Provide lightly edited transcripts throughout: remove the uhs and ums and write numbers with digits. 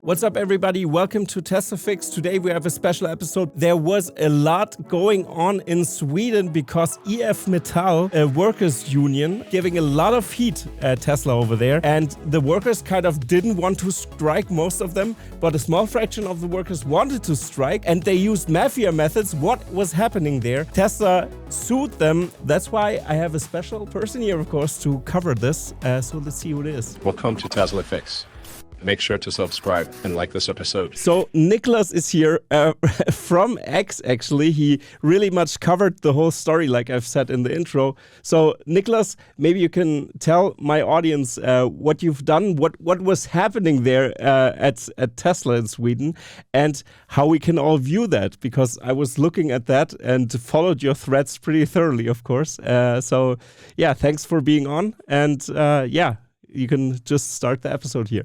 What's up, everybody? Welcome to TeslaFix. Today we have a special episode. There was a lot going on in Sweden because EF Metall, a workers' union, giving a lot of heat at Tesla over there. And the workers kind of didn't want to strike, most of them, but a small fraction of the workers wanted to strike, and they used mafia methods. What was happening there? Tesla sued them. That's why I have a special person here, of course, to cover this. So let's see who it is. Welcome to TeslaFix. Make sure to subscribe and like this episode. So Nicklas is here from X, actually. He really much covered the whole story, like I've said in the intro. So Nicklas, maybe you can tell my audience what you've done, what was happening there at Tesla in Sweden, and how we can all view that, because I was looking at that and followed your threads pretty thoroughly, of course. So yeah, thanks for being on. And yeah, you can just start the episode here.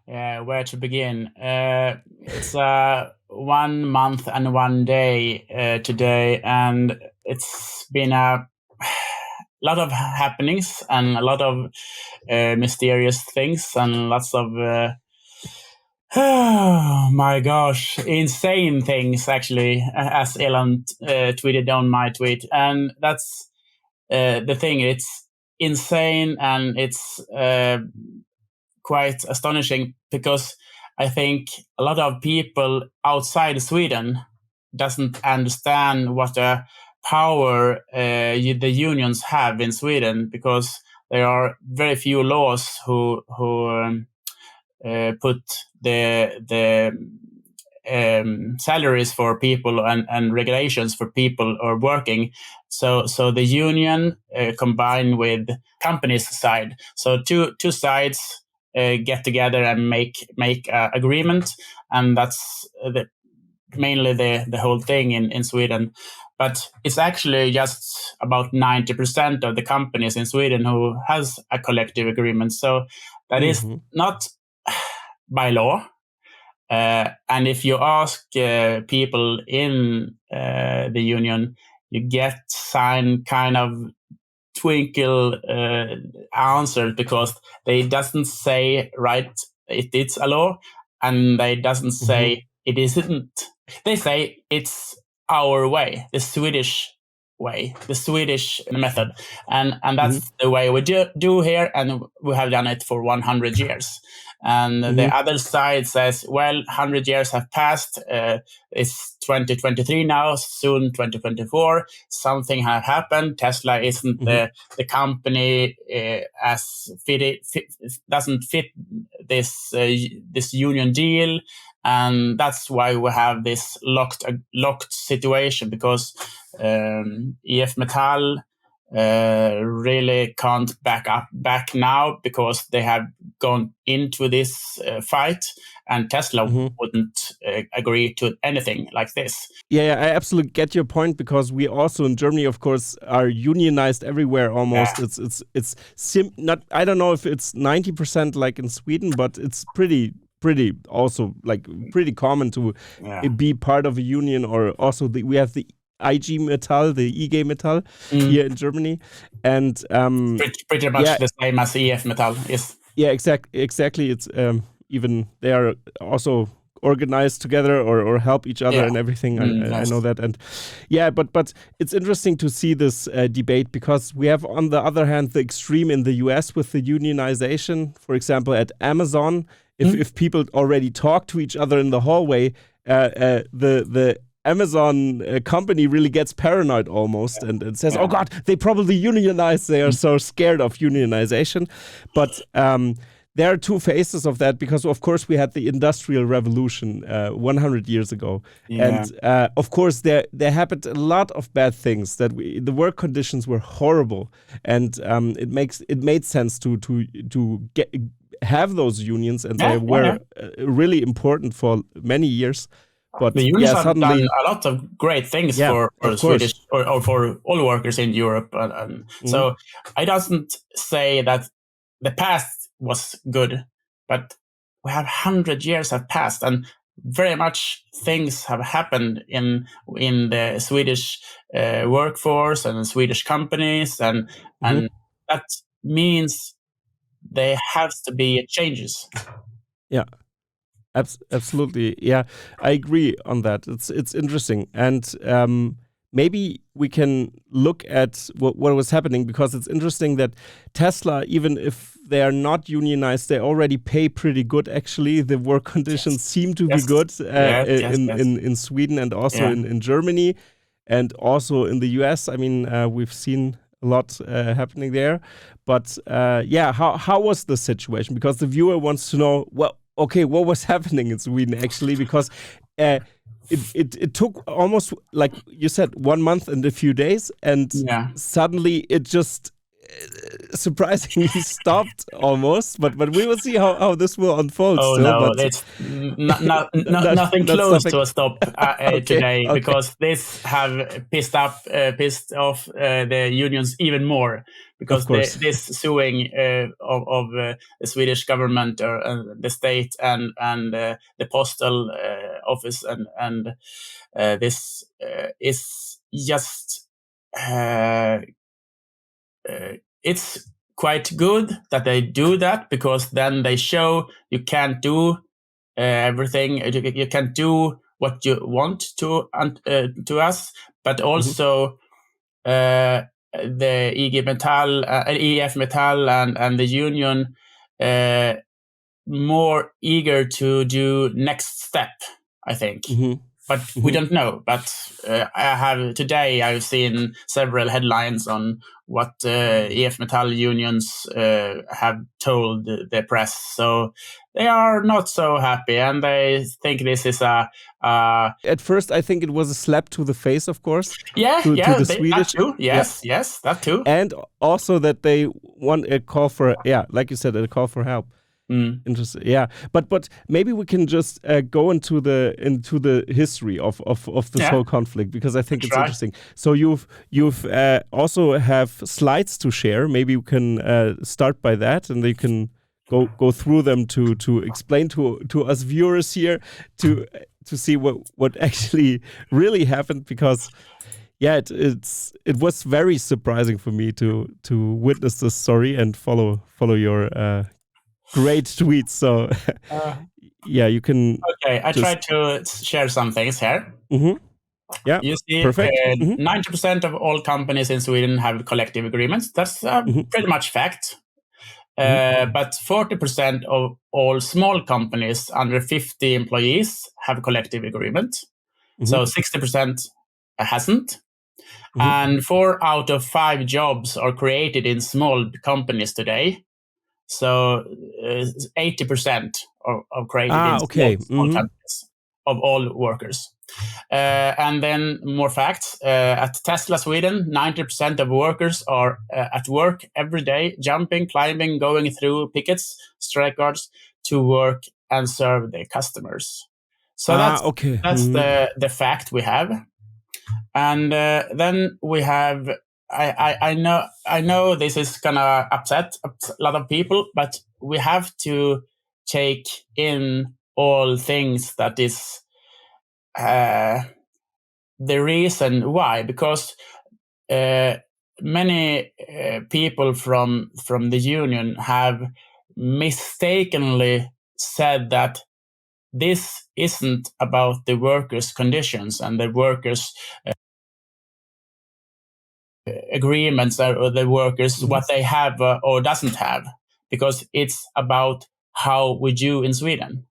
Where to begin? It's 1 month and 1 day today, and it's been a lot of happenings and a lot of mysterious things and lots of oh my gosh, insane things, actually, as Elon tweeted on my tweet. And that's the thing. It's insane, and it's quite astonishing, because I think a lot of people outside Sweden doesn't understand what a power the unions have in Sweden, because there are very few laws who put the salaries for people and regulations for people who are working. So the union combined with companies side. So two sides get together and make agreement, and that's mainly the whole thing in Sweden. But it's actually just about 90% of the companies in Sweden who has a collective agreement. So that is not by law. And if you ask people in the union, you get some kind of twinkle answer, because they doesn't say right it's a law, and they doesn't say it isn't. They say it's our way, the Swedish way, the Swedish method, and that's the way we do here, and we have done it for 100 years. And the other side says, well, 100 years have passed. It's 2023 now, soon 2024. Something have happened. Tesla isn't the company doesn't fit this union deal, and that's why we have this locked situation, because EF Metall really can't back now, because they have gone into this fight, and Tesla wouldn't agree to anything like this. Yeah, I absolutely get your point, because we also in Germany, of course, are unionized everywhere almost. Yeah. It's not. I don't know if it's 90% like in Sweden, but it's pretty also like pretty common to be part of a union, or also we have the IG Metall, the IG Metall here in Germany, and pretty much the same as EF Metall is. Yeah, exactly. It's even they are also organized together or help each other and everything. I know that, and but it's interesting to see this debate, because we have, on the other hand, the extreme in the US with the unionization. For example, at Amazon, if people already talk to each other in the hallway, the Amazon company really gets paranoid almost and says, oh God, they probably unionize. They are so scared of unionization. But there are two phases of that, because of course we had the Industrial Revolution 100 years ago. Yeah. And of course there happened a lot of bad things, that the work conditions were horrible. And it made sense to have those unions, and they were really important for many years. But the unions have done a lot of great things for Swedish or for all workers in Europe. So I doesn't say that the past was good, but we have 100 years have passed, and very much things have happened in the Swedish workforce and the Swedish companies, and that means there has to be changes. Yeah. Absolutely, yeah, I agree on that. It's interesting, and maybe we can look at what was happening, because it's interesting that Tesla, even if they are not unionized, they already pay pretty good. Actually, the work conditions seem to be good in Sweden and also in Germany, and also in the US. I mean, we've seen a lot happening there. But how was the situation? Because the viewer wants to know, well, okay, what was happening in Sweden actually? Because it took almost, like you said, 1 month and a few days, and suddenly it just surprisingly stopped almost. But we will see how this will unfold. Oh still, no, but it's nothing close to a stop today, okay. Because this have pissed off the unions even more, because this suing of the Swedish government or the state and the postal office and this is just it's quite good that they do that, because then they show you can't do everything. You can't do what you want to us, but also the EG Metall, EF Metall, and the union more eager to do next step, I think. But we don't know. But I've seen several headlines on what EF Metall unions have told the press. So they are not so happy, and they think this is At first, I think it was a slap to the face, of course. To the Swedish. That too. Yes, that too. And also that they want a call for, like you said, a call for help. Interesting, yeah. But maybe we can just go into the history of this whole conflict, because I think it's interesting. So you've also have slides to share. Maybe you can start by that, and you can go through them to explain to us viewers here to see what actually really happened, because it was very surprising for me to witness this story and follow your great tweets. So you can. Okay, I tried to share some things here. Yeah, you see, perfect. 90% of all companies in Sweden have collective agreements. That's pretty much fact. But 40% of all small companies under 50 employees have a collective agreement. So 60% hasn't. And 4 out of 5 jobs are created in small companies today. So 80% are created in small companies of all workers. And then more facts. At Tesla Sweden, 90% of workers are at work every day, jumping, climbing, going through pickets, strike guards to work and serve their customers. So that's the fact we have. And then we have, I know this is gonna upset a lot of people, but we have to take in all things that is the reason why, because many people from the union have mistakenly said that this isn't about the workers' conditions and the workers' agreements, or the workers what they have or doesn't have, because it's about how we do in Sweden.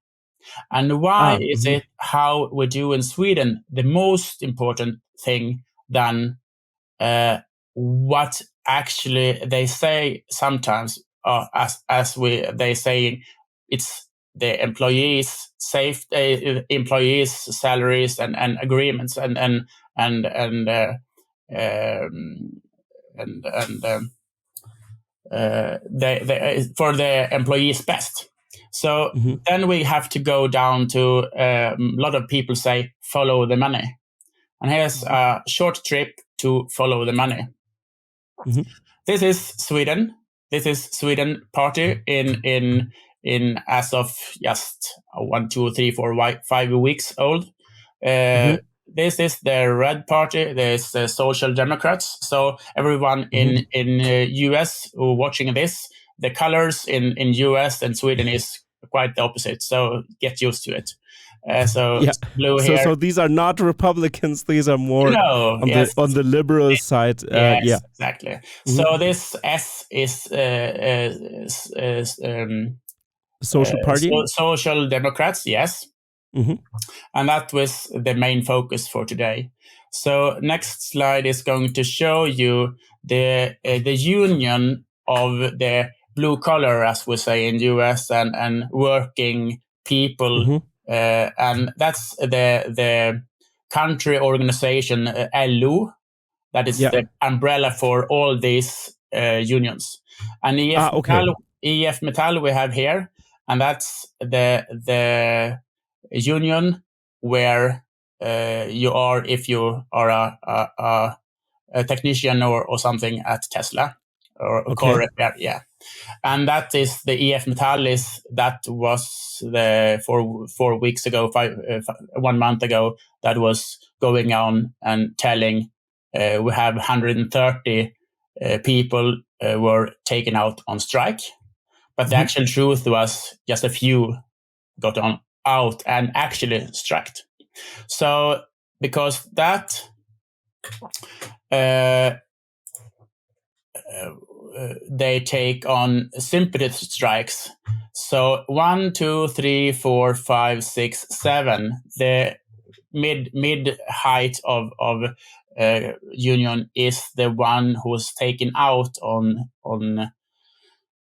And why is it how we do in Sweden the most important thing than what actually they say sometimes, they say it's the employees' employees' salaries and agreements and for the employees' best. So then we have to go down to a lot of people say follow the money, and here's a short trip to follow the money. This is Sweden. This is Sweden party in as of just 1, 2, 3, 4, 5 weeks old. This is the Red Party. There's the Social Democrats. So everyone in US who watching this, the colors in US and Sweden is quite the opposite. So get used to it. So blue here. So these are not Republicans. These are more on the liberal side. Yes, exactly. Mm-hmm. So this S is Social Party, Social Democrats. Yes, mm-hmm. And that was the main focus for today. So next slide is going to show you the union of the blue collar, as we say in US, and working people. Mm-hmm. And that's the country organization LO, that is the umbrella for all these unions. And EF Metall we have here, and that's the union where you are if you are a technician or something at Tesla or a car repair. Yeah. And that is the EF Metallis. That was the 4 weeks ago, 1 month ago, that was going on and telling we have 130 people were taken out on strike. But the actual truth was just a few got out and actually striked. So because that they take on sympathy strikes. So 1, 2, 3, 4, 5, 6, 7. The mid height of union is the one who's taken out on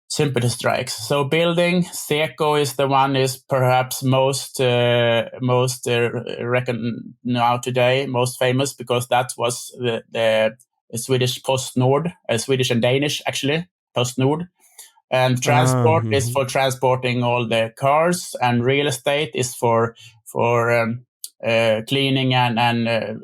sympathy strikes. So building, Seco is the one is perhaps most reckoned now today, most famous, because that was the Swedish PostNord, Swedish and Danish actually, PostNord. And transport is for transporting all the cars, and real estate is for cleaning and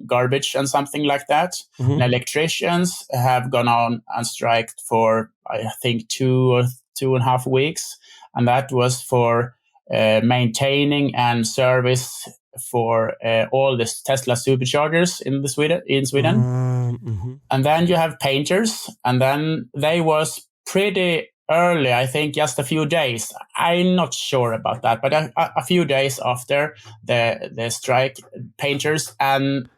garbage and something like that. Mm-hmm. And electricians have gone on and striked for, I think, 2 or 2.5 weeks. And that was for maintaining and service for all the Tesla superchargers in Sweden. Mm-hmm. And then you have painters, and then they was pretty early, I think just a few days. I'm not sure about that, but a few days after the strike, painters and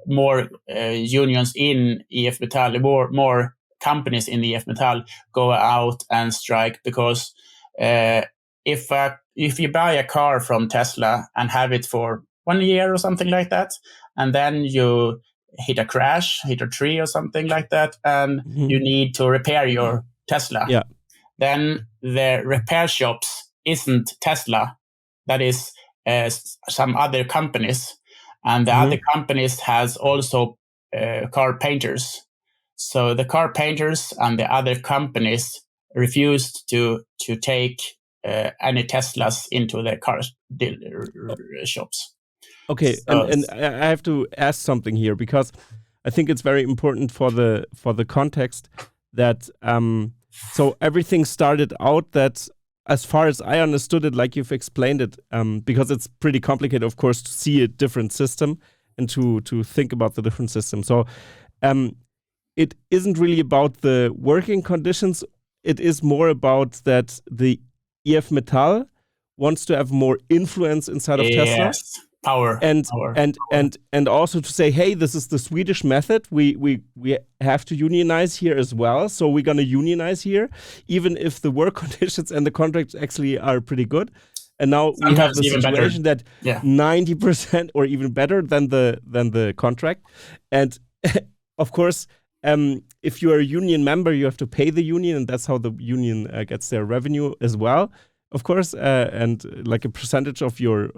more unions in EF Metall, more companies in EF Metall go out and strike because if you buy a car from Tesla and have it for 1 year or something like that, and then you hit a tree or something like that, and you need to repair your Tesla. Yeah. Then the repair shops isn't Tesla. That is some other companies. And the other companies has also car painters. So the car painters and the other companies refused to take any Teslas into their car shops. Okay, so, and I have to ask something here, because I think it's very important for the context that so everything started out that, as far as I understood it, like you've explained it, because it's pretty complicated, of course, to see a different system and to think about the different system. So it isn't really about the working conditions. It is more about that the EF Metall wants to have more influence inside of Tesla. Power. And also to say, hey, this is the Swedish method. We have to unionize here as well. So we're going to unionize here, even if the work conditions and the contracts actually are pretty good. And now we have the situation that 90% or even better than the contract. And of course, if you are a union member, you have to pay the union, and that's how the union gets their revenue as well. Of course, and like a percentage of your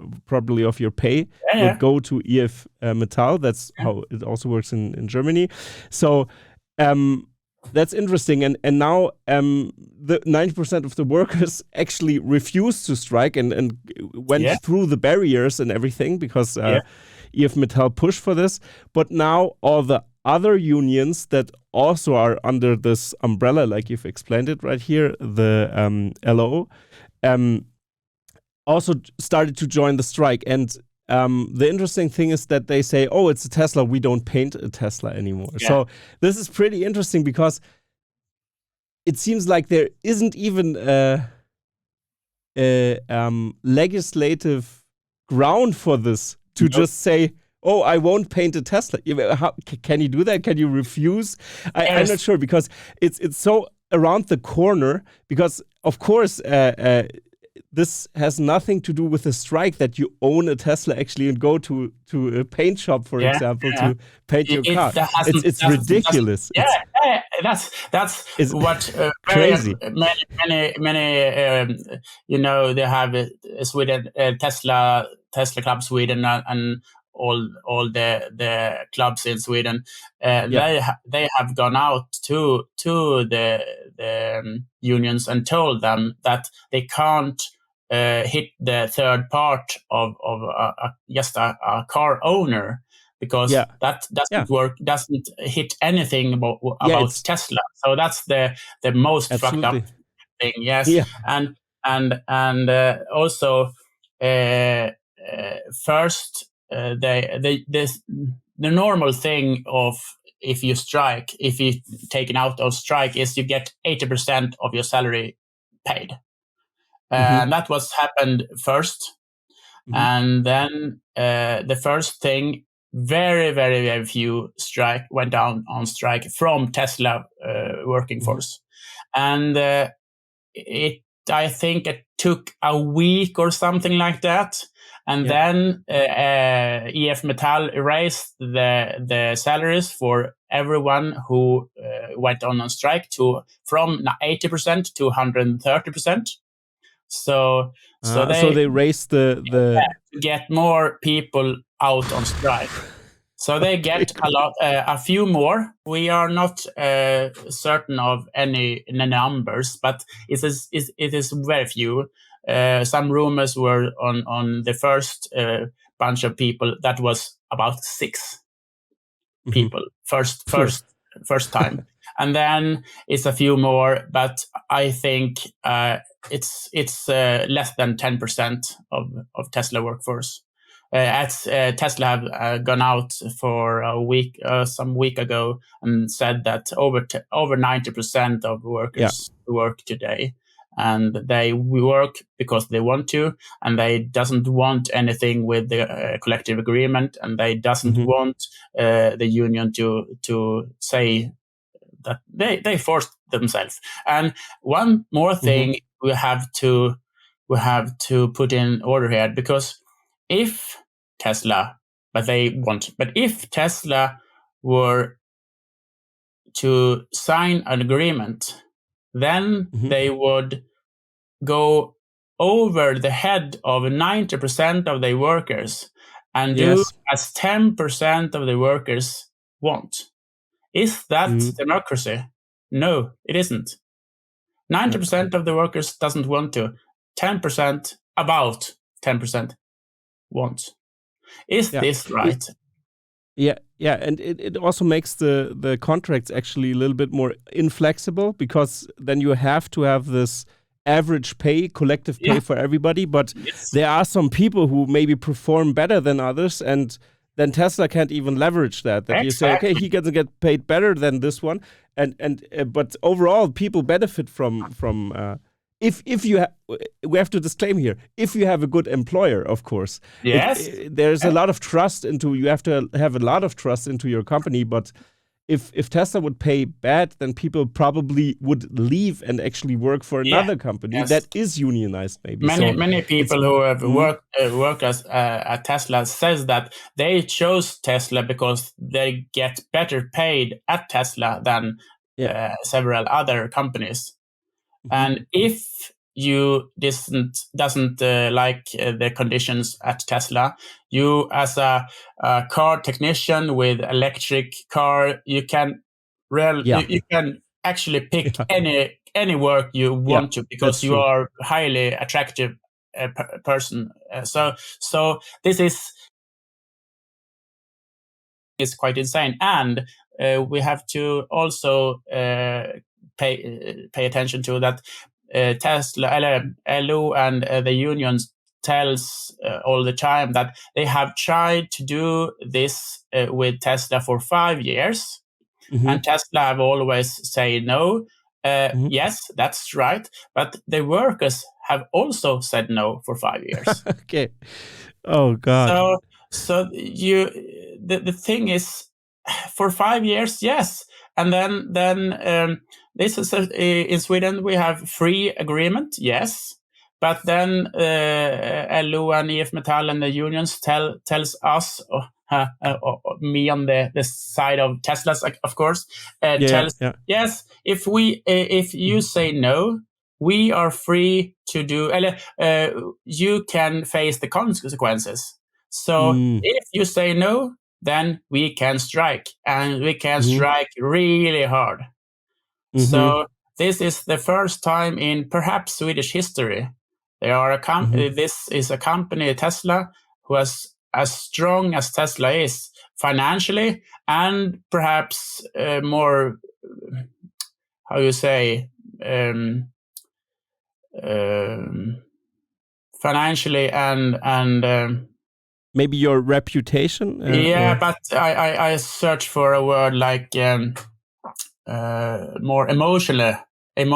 pay would go to EF Metall. That's how it also works in Germany. So that's interesting. And now the 90% of the workers actually refused to strike and went through the barriers and everything because EF Metall pushed for this. But now all the other unions that also are under this umbrella, like you've explained it right here, the LO, also started to join the strike. And the interesting thing is that they say, oh, it's a Tesla, we don't paint a Tesla anymore. Yeah. So this is pretty interesting because it seems like there isn't even legislative ground for this to just say, oh, I won't paint a Tesla. Can you do that? Can you refuse? I'm not sure, because it's so around the corner, because of course this has nothing to do with the strike that you own a Tesla actually and go to a paint shop, for example, to paint your car. It's ridiculous. That's what crazy. Many they have Sweden, Tesla Club Sweden, and all the clubs in Sweden. They have gone out to the unions and told them that they can't hit the third part of just a car owner, because that doesn't work, doesn't hit anything about Tesla. So that's the most fucked up thing. Yes, and also first the normal thing of if you taken out of strike is you get 80% of your salary paid. And that was happened first. And then the first thing, very, very, very few went down on strike from Tesla working force. And I think it took a week or something like that. And then EF Metall raised the salaries for everyone who went on strike from 80% to 130%. So they raised the to get more people out on strike. So they get a few more. We are not certain of any numbers, but it is very few. Some rumors were on the first bunch of people that was about 6 people first time, and then it's a few more. But I think it's less than 10% of Tesla workforce. Tesla have gone out for a week, some week ago, and said that over 90% of workers work today, and they work because they want to, and they doesn't want anything with the collective agreement, and they doesn't want the union to say that they forced themselves. And one more thing we have to put in order here, because if Tesla were to sign an agreement, then they would go over the head of 90% of the workers and do as 10% of the workers want. Is that democracy? No, it isn't. 90% of the workers doesn't want to. 10%, about 10%, want. Is this right? And it also makes the contracts actually a little bit more inflexible, because then you have to have this average pay, collective pay for everybody, but there are some people who maybe perform better than others, and then Tesla can't even leverage that you say, okay, he doesn't get paid better than this one, but overall people benefit from if you we have to disclaim here, if you have a good employer, of course. There's a lot of trust you have to have a lot of trust into your company, but if Tesla would pay bad, then people probably would leave and actually work for another company that is unionized. Maybe many people who have worked at Tesla says that they chose Tesla because they get better paid at Tesla than several other companies. And if you doesn't like the conditions at Tesla, you as a car technician with electric car, you can you can actually pick any work you want to, because you are highly attractive person. So this is quite insane, and we have to also pay attention to that. Tesla, LO, and the unions tells all the time that they have tried to do this with Tesla for 5 years, and Tesla have always say no. Yes, that's right, but the workers have also said no for 5 years. Okay. Oh God. So the thing is, for 5 years, yes, and then this is in Sweden we have free agreement, yes, but then LO and EF Metall and the unions tells us. Me on the side of Tesla's, of course, tells yes. If you say no, we are free to do. You can face the consequences. So if you say no, then we can strike, and we can strike really hard. So this is the first time in perhaps Swedish history. This is a company, Tesla, who has, as strong as Tesla is financially, and perhaps more, how you say, financially and maybe your reputation. But I search for a word like more emotionally and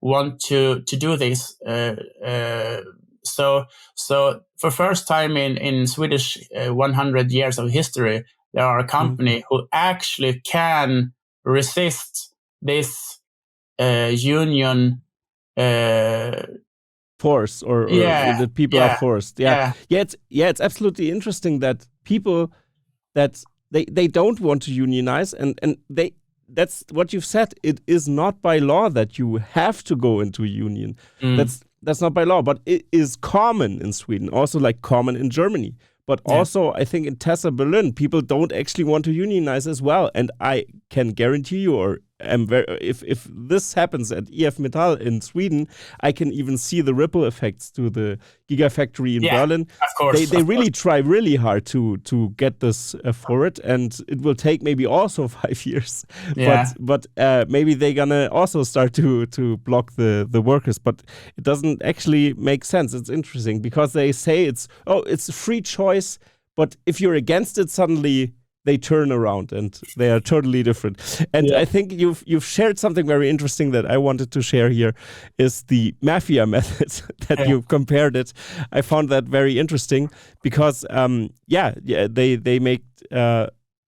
want to do this. So for first time in Swedish 100 years of history, there are a company who actually can resist this union force or that people are forced. It's absolutely interesting that people that they don't want to unionize, and that's what you've said. It is not by law that you have to go into a union. That's not by law, but it is common in Sweden, also like common in Germany. But also, I think in Tesla Berlin, people don't actually want to unionize as well. And I can guarantee you, or if this happens at EF Metall in Sweden, I can even see the ripple effects to the Gigafactory in Berlin. Of course, they really try really hard to get this forward, and it will take maybe also 5 years. But maybe they're gonna also start to block the workers. But it doesn't actually make sense. It's interesting because they say it's a free choice, but if you're against it, suddenly they turn around and they are totally different. And I think you've shared something very interesting that I wanted to share here, is the mafia method that you've compared it. I found that very interesting because they make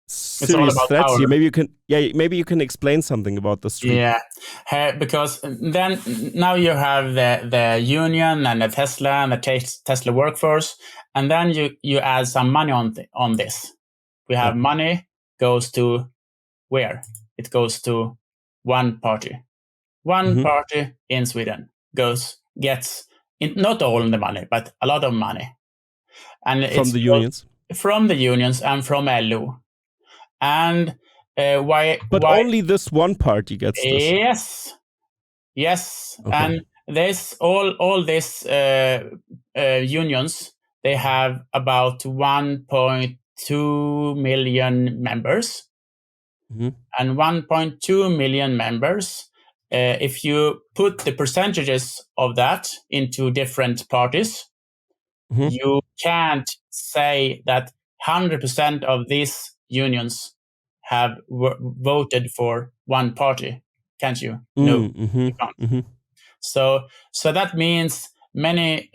serious threats power. here. Maybe you can explain something about the street. Because then now you have the union and the Tesla and the Tesla workforce, and then you add some money on this. We have money goes to where? It goes to one party. One party in Sweden gets not all the money, but a lot of money. And from the unions? From the unions and from LO. And why? Only this one party gets this? Yes. Okay. And all these unions, they have about 1.2 million members. And 1.2 million members, if you put the percentages of that into different parties, you can't say that 100% of these unions have voted for one party, can't you? No, you can't. So that means many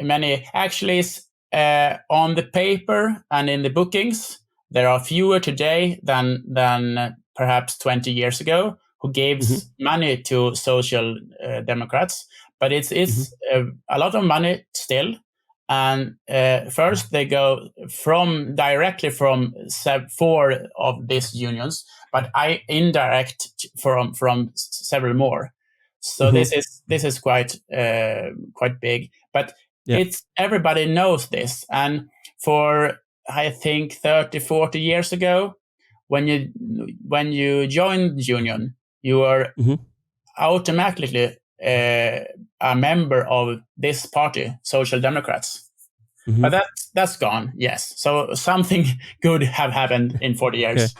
actually on the paper and in the bookings, there are fewer today than perhaps 20 years ago who gives money to social democrats, but it's a lot of money still. And first they go directly from 4 of these unions, but indirect from several more. So this is quite big, but it's everybody knows this. And for I think 30-40 years ago, when you joined the union, you are automatically a member of this party, Social Democrats. But that's gone. Yes, so something good have happened in 40 years.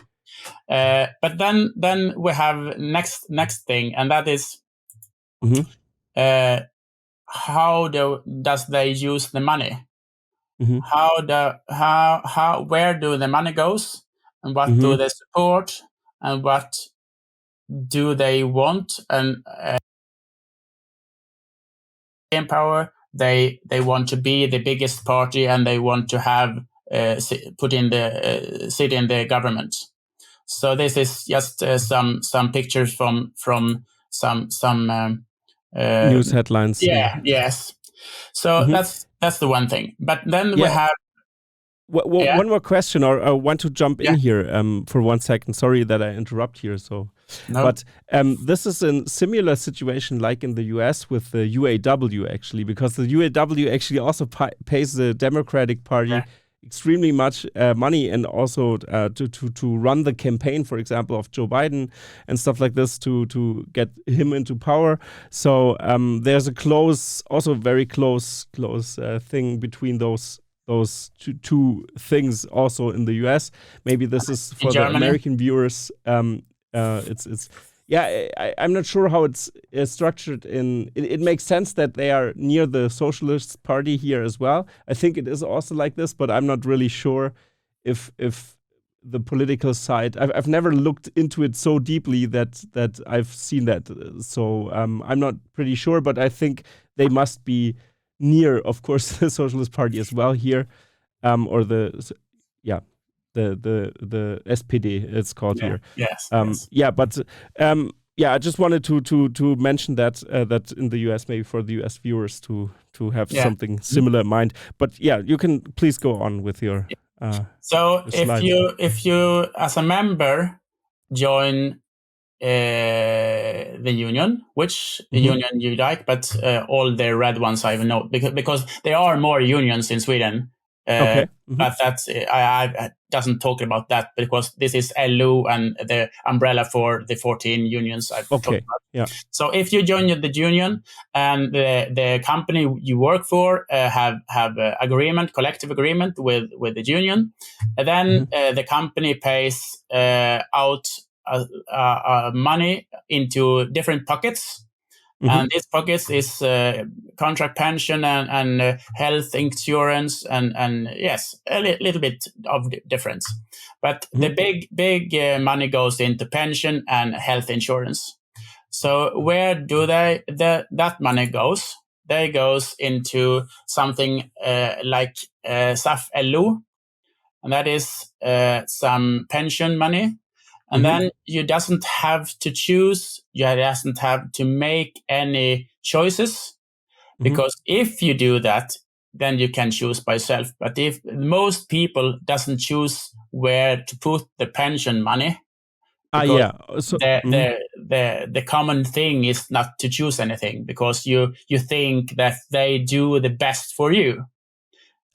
But then we have next thing, and that is how does they use the money? Where do the money goes, and what do they support, and what do they want, and in power, they want to be the biggest party, and they want to have sit in the government. So this is just some pictures from some news headlines. Yeah, yes. So that's the one thing. But then we have. One more question, or I want to jump in here for 1 second. Sorry that I interrupt here. But this is a similar situation like in the US with the UAW, actually, because the UAW actually also pays the Democratic Party extremely much money, and also to run the campaign, for example, of Joe Biden and stuff like this, to get him into power. So there's a very close thing between those two things also in the US. Maybe this is for the American viewers. I'm not sure how it's structured it makes sense that they are near the Socialist Party here as well. I think it is also like this, but I'm not really sure if the political side, I've never looked into it so deeply that I've seen that. So I'm not pretty sure, but I think they must be near, of course, the Socialist Party as well here, or the SPD it's called here. Yes. I just wanted to mention that in the US, maybe for the US viewers to have something similar in mind. But you can please go on with your. So if you as a member join the union, which union you like, but all the red ones I know, because there are more unions in Sweden. But that's I doesn't talk about that, because this is LO and the umbrella for the 14 unions I've talked about. Yeah. So if you join the union and the company you work for have collective agreement with the union, then the company pays out money into different pockets. And these pockets is contract pension and health insurance and yes, a little bit of difference. But the big money goes into pension and health insurance. So where do that money goes? They goes into something like SAF LO, and that is some pension money. And then you doesn't have to choose, you doesn't have to make any choices, because if you do that, then you can choose by yourself. But if most people doesn't choose where to put the pension money, so the common thing is not to choose anything, because you think that they do the best for you.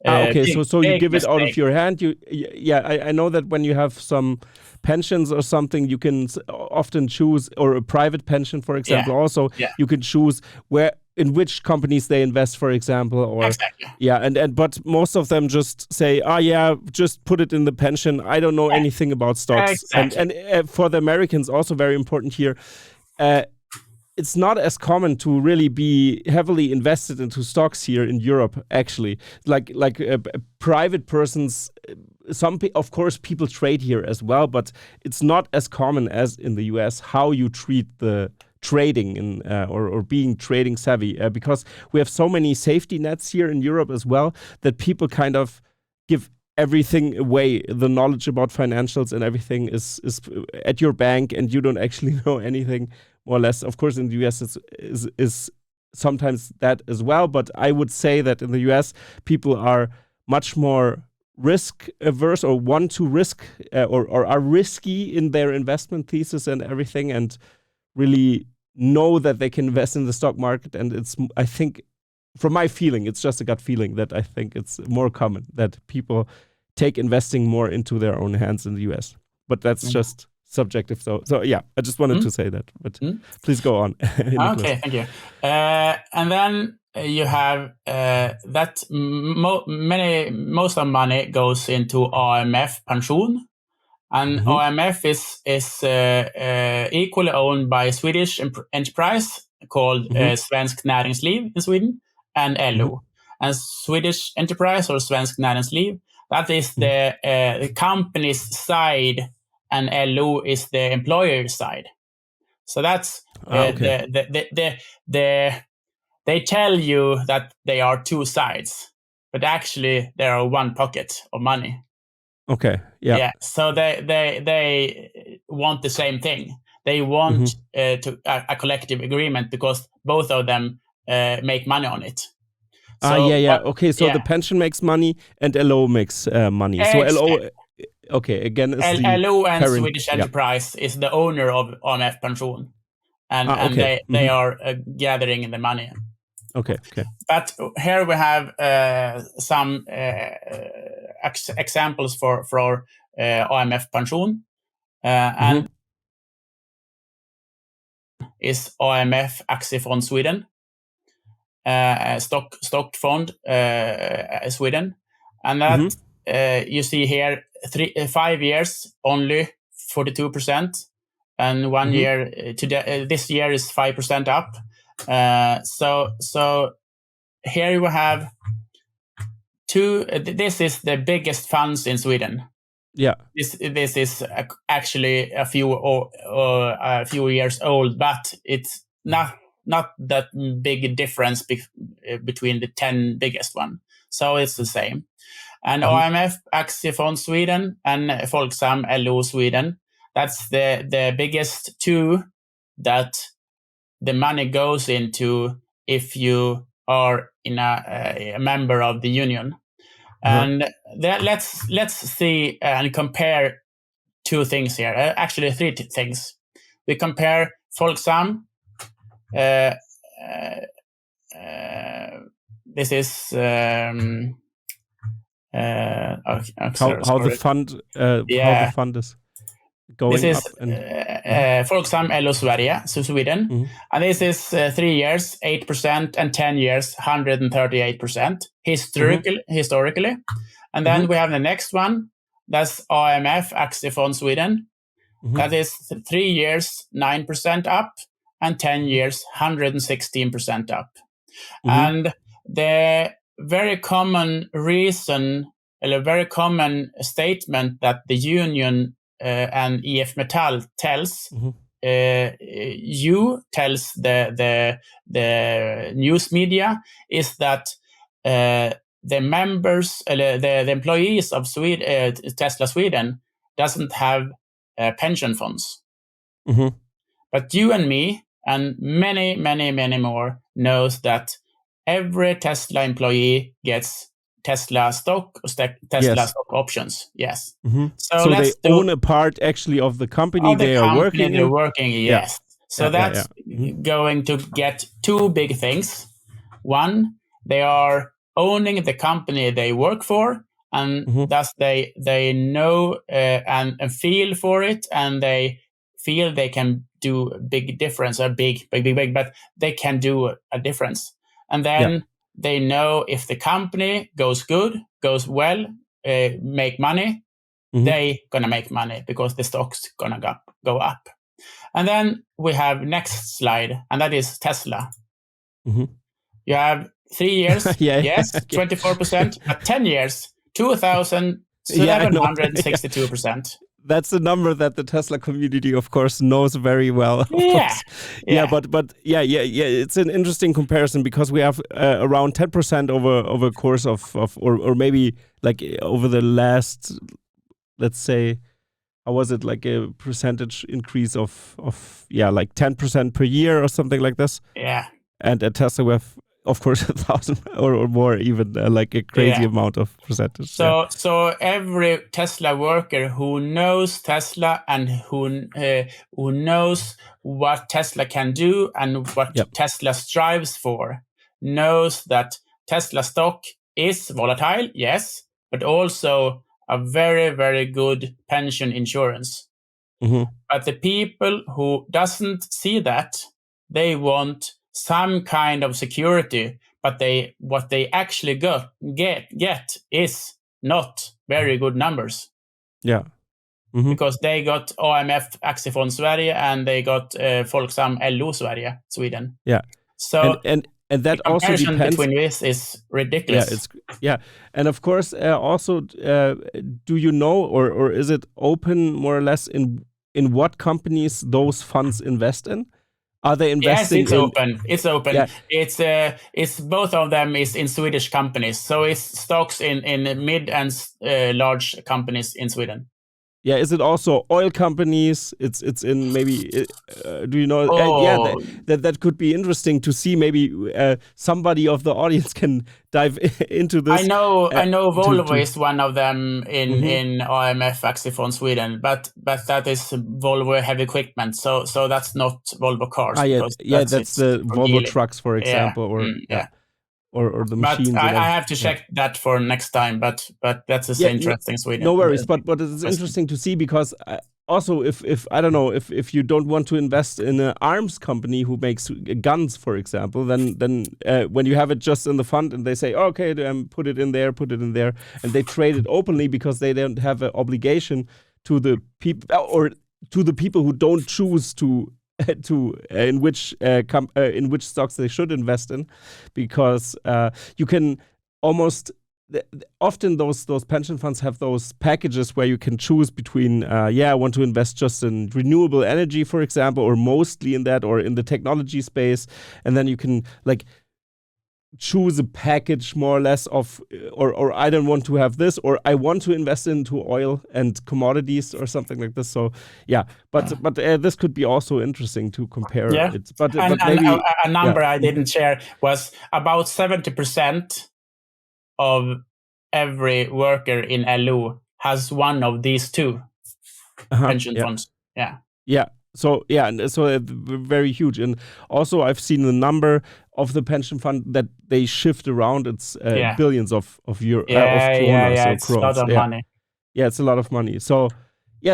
So you give it out of your hand. I know that when you have some pensions or something, you can often choose, or a private pension, for example, also you can choose in which companies they invest, for example, or but most of them just say, just put it in the pension. I don't know anything about stocks. And for the Americans, also very important here, it's not as common to really be heavily invested into stocks here in Europe, actually. Like private persons, of course, people trade here as well, but it's not as common as in the US how you treat the trading or being trading savvy, because we have so many safety nets here in Europe as well, that people kind of give everything away. The knowledge about financials and everything is at your bank, and you don't actually know anything, more or less. Of course, in the US, is sometimes that as well. But I would say that in the US, people are much more risk averse, or want to risk, or are risky in their investment thesis and everything, and really know that they can invest in the stock market. And I think, from my feeling, it's just a gut feeling, that I think it's more common that people take investing more into their own hands in the US. But that's just subjective. So I just wanted to say that. But please go on. Okay, thank you. And then you have that most of money goes into AMF pension, and AMF is equally owned by a Swedish enterprise called Svensk Näringsliv in Sweden, and LO. And Swedish enterprise, or Svensk Näringsliv, that is the company's side, and LO is the employer side. So that's the they tell you that they are two sides, but actually there are one pocket of money. Okay. Yeah. Yeah. So they want the same thing. They want a collective agreement because both of them make money on it. So, Okay, so the pension makes money and LO makes money. So LO, okay, again, is the LO and parent, Swedish Enterprise is the owner of AMF Pension, and they are gathering the money. Okay. But here we have some examples for AMF Pension, and is AMF Aktiefond Sweden, stock fund Sweden, and that you see here 5 years only 42%, and 1 year this year is 5% up. So here we have two. This is the biggest funds in Sweden. Yeah. This is actually a few years old, but it's not that big difference between the 10 biggest one. So it's the same. And AMF Aktiefond Sweden and Folksam LO Sweden, that's the biggest two that the money goes into if you are in a member of the union. And let's see and compare two things here. Actually, three things. We compare Folksam. This is how the fund is going. This is Folksam LO Sverige, so Sweden, and this is 3 years 8% and 10 years 138% historically. And then we have the next one, that's AMF Aktiefond Sweden. That is 3 years 9% up and 10 years 116% up. And the very common reason, a very common statement that the union and EF Metall tells tells the news media is that the members, the employees of Tesla Sweden doesn't have pension funds. But you and me and many more knows that every Tesla employee gets Tesla stock or Tesla stock options. Yes. So they own a part actually of the company they are working in. Yes. So that's going to get two big things. One, they are owning the company they work for, and thus they know and feel for it, and they feel they can do a big difference, big, but they can do a difference. And then they know if the company goes well, make money, they gonna make money because the stock's gonna go up. And then we have next slide, and that is Tesla. You have 3 years, 24%, but 10 years, 2,762%. That's a number that the Tesla community, of course, knows very well. But it's an interesting comparison because we have around 10% over a course of or maybe like over the last, let's say, how was it, like a percentage increase of like 10% per year or something like this. Yeah. And at Tesla we have, of course, 1,000 or more, even like a crazy amount of percentage. So every Tesla worker who knows Tesla and who knows what Tesla can do and what Tesla strives for knows that Tesla stock is volatile, yes, but also a very, very good pension insurance. But the people who doesn't see that, they want some kind of security, but what they actually get is not very good numbers. Because they got AMF Aktiefond Sverige and they got Folksam LO Sverige, Sweden. So and that also depends. Between this is ridiculous. And of course, also, do you know, or is it open more or less in what companies those funds invest in? Are they investing? Yes, it's open. It's open. Yeah. It's both of them is in Swedish companies. So it's stocks in mid and large companies in Sweden. Yeah, is it also oil companies? It's in maybe. Do you know? Yeah, Oh, that could be interesting to see. Maybe somebody of the audience can dive into this. I know Volvo is one of them Mm-hmm. in AMF Axifon Sweden, but that is Volvo heavy equipment. So that's not Volvo cars. Yeah, that's the Volvo trucks, for example, yeah. Or the machines. But I have to check that for next time. But that's interesting Sweden. No worries. But it's interesting to see, because also if I don't know, if you don't want to invest in an arms company who makes guns, for example, then when you have it just in the fund and they say, oh, okay, put it in there, and they trade it openly because they don't have an obligation to the people or to the people who don't choose to in which stocks they should invest in, because you can almost often those pension funds have those packages where you can choose between I want to invest just in renewable energy, for example, or mostly in that, or in the technology space, and then you can like choose a package more or less of, or I don't want to have this, or I want to invest into oil and commodities or something like this. So yeah, but this could be also interesting to compare it. But maybe a number I didn't share was about 70% of every worker in LO has one of these two pension funds. Yeah. So very huge, and also I've seen the number of the pension fund that they shift around. It's billions of euro, of kroner. So it's a lot of money. Yeah, it's a lot of money. So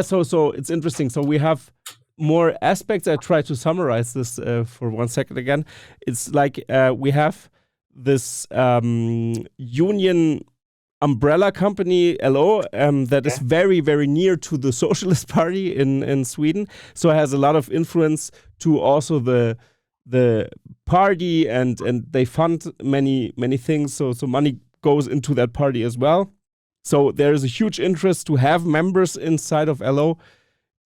so it's interesting. So we have more aspects. I try to summarize this for 1 second again. It's like we have this union umbrella company, LO, that is very, very near to the Socialist Party in Sweden. So it has a lot of influence to also the party, and they fund many things. So money goes into that party as well. So there is a huge interest to have members inside of LO,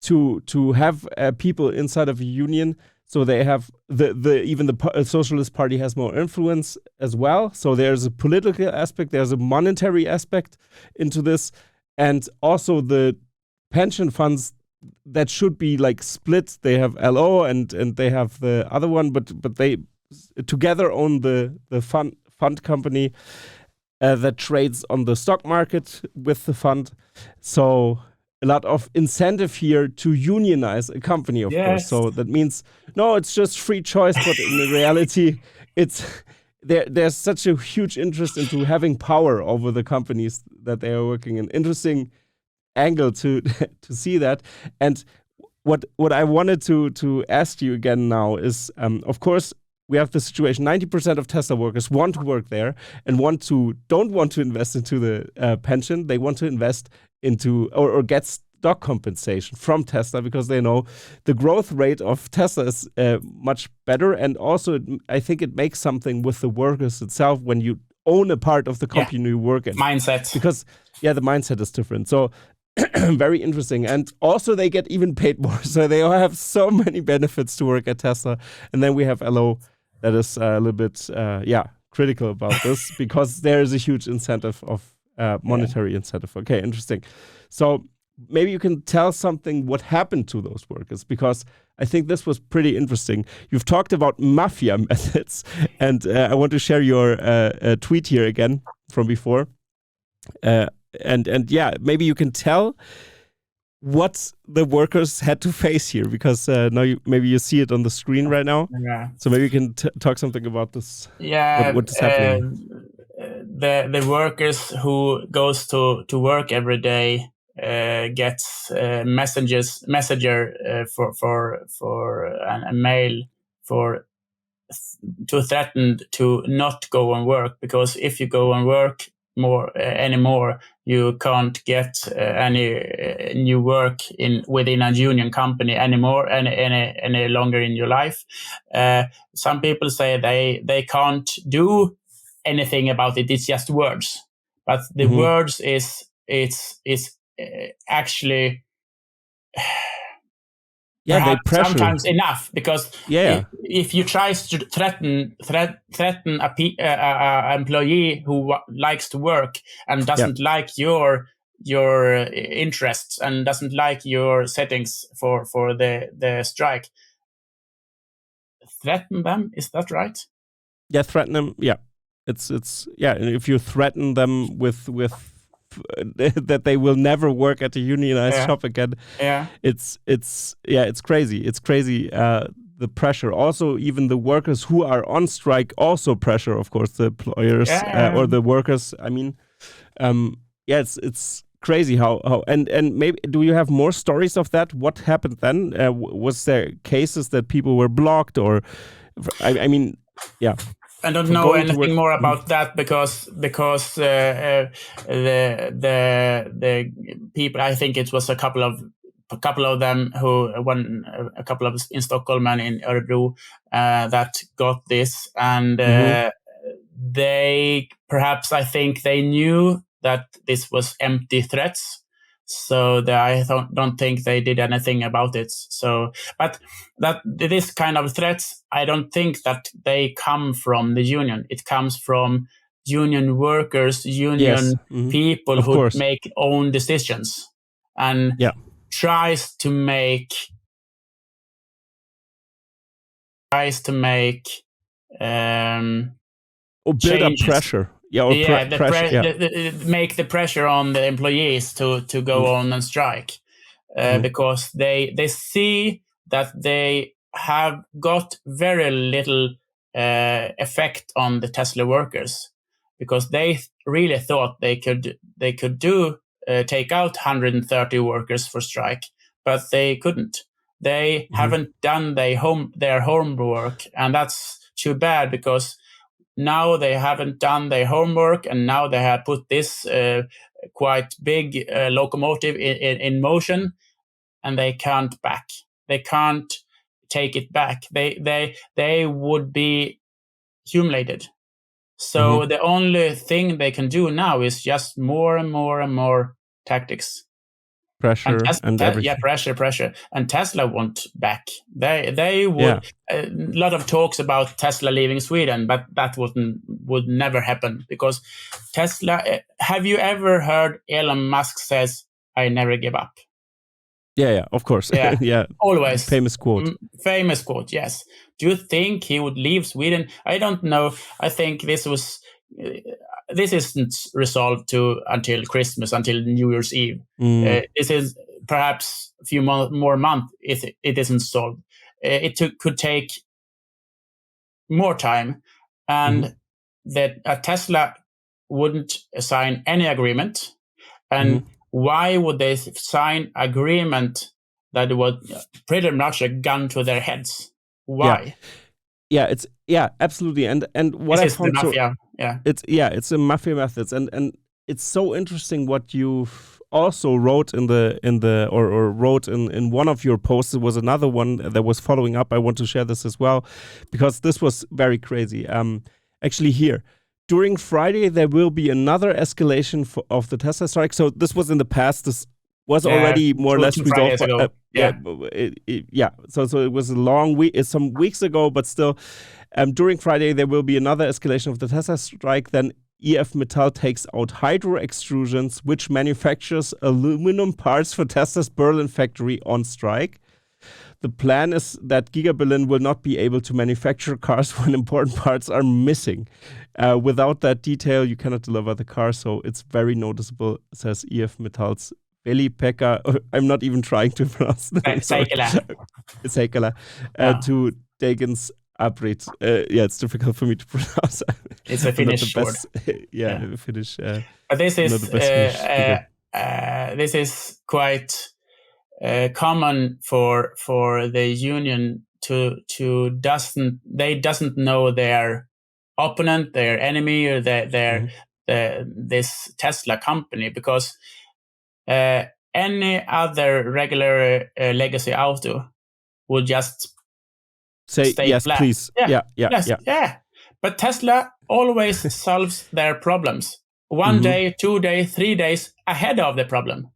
to have people inside of a union. So they have even the Socialist Party has more influence as well. So there's a political aspect, there's a monetary aspect into this, and also the pension funds that should be like split. They have LO and they have the other one, but they together own the fund company that trades on the stock market with the fund. So a lot of incentive here to unionize a company, of course. So that means, no, it's just free choice, but in reality, it's there's such a huge interest into having power over the companies that they are working in. Interesting angle to see that. And what I wanted to ask you again now is, of course, we have the situation: 90% of Tesla workers want to work there and don't want to invest into the pension. They want to invest into or get stock compensation from Tesla, because they know the growth rate of Tesla is much better, and also I think it makes something with the workers itself when you own a part of the company you work in. Mindset. Because the mindset is different. So very interesting. And also they get even paid more. So they all have so many benefits to work at Tesla. And then we have LO that is a little bit critical about this, because there is a huge incentive of monetary incentive. Okay, interesting. So maybe you can tell something what happened to those workers, because I think this was pretty interesting. You've talked about mafia methods, and I want to share your tweet here again from before. And maybe you can tell what the workers had to face here, because now maybe you see it on the screen right now. Yeah. So maybe you can talk something about this. Yeah. What is happening? The workers who goes to work every day gets messenger for a mail to threaten to not go and work, because if you go and work anymore, you can't get any new work within a union company anymore, any longer in your life. Some people say they can't do anything about it. It's just words, but the words is actually Yeah, they pressure. Sometimes enough, because if you try to threaten a employee who likes to work and doesn't like your interests and doesn't like your settings for the strike, threaten them. Is that right? Yeah, threaten them. Yeah, it's if you threaten them with that they will never work at a unionized shop again. Yeah, it's crazy. It's crazy. The pressure. Also, even the workers who are on strike also pressure, of course, the employers or the workers. I mean, it's crazy how and maybe do you have more stories of that? What happened then? Was there cases that people were blocked, or I mean, yeah. I don't know anything more about that because the people, I think it was a couple of them who a couple of in Stockholm and in Örebro that got this, and they perhaps, I think they knew that this was empty threats. So I don't think they did anything about it. So, but that this kind of threats, I don't think that they come from the union. It comes from union workers, union people who make own decisions and tries to make or build up pressure. Make the pressure on the employees to go on and strike, because they see that they have got very little effect on the Tesla workers, because they really thought they could take out 130 workers for strike, but they couldn't. They haven't done their homework, and that's too bad, because now they haven't done their homework, and now they have put this quite big locomotive in motion, and they can't back. They can't take it back. They would be humiliated. So the only thing they can do now is just more and more and more tactics. Pressure and everything. Pressure. And Tesla won't back. They would. A lot of talks about Tesla leaving Sweden, but that would never happen, because Tesla. Have you ever heard Elon Musk says, "I never give up"? Yeah, of course. Yeah, always famous quote. Famous quote. Yes. Do you think he would leave Sweden? I don't know. I think this isn't resolved until Christmas, until New Year's Eve. This is perhaps a few more months if it isn't solved. It could take more time, and that Tesla wouldn't sign any agreement. And why would they sign agreement that was pretty much a gun to their heads? Why? It's absolutely. And what I found, it's a mafia methods, and it's so interesting what you've also wrote in one of your posts. It was another one that was following up. I want to share this as well, because this was very crazy. Actually, here during Friday there will be another escalation of the Tesla strike. So this was in the past. This was already more or less resolved. So it was a long week, some weeks ago, but still, during Friday there will be another escalation of the Tesla strike. Then EF Metall takes out Hydro Extrusions, which manufactures aluminum parts for Tesla's Berlin factory, on strike. The plan is that Giga Berlin will not be able to manufacture cars when important parts are missing. Without that detail, you cannot deliver the car. So it's very noticeable, says EF Metall's Veli-Pekka. I'm not even trying to pronounce the name. Seikala. To Dagens Abrit. It's difficult for me to pronounce. It's a Finnish word. Finnish. But this is quite common for the union to doesn't know their opponent, their enemy, or this Tesla company, because any other regular legacy auto would just say yes, flat. Please. Yeah. But Tesla always solves their problems 1 day, 2 days, 3 days ahead of the problem.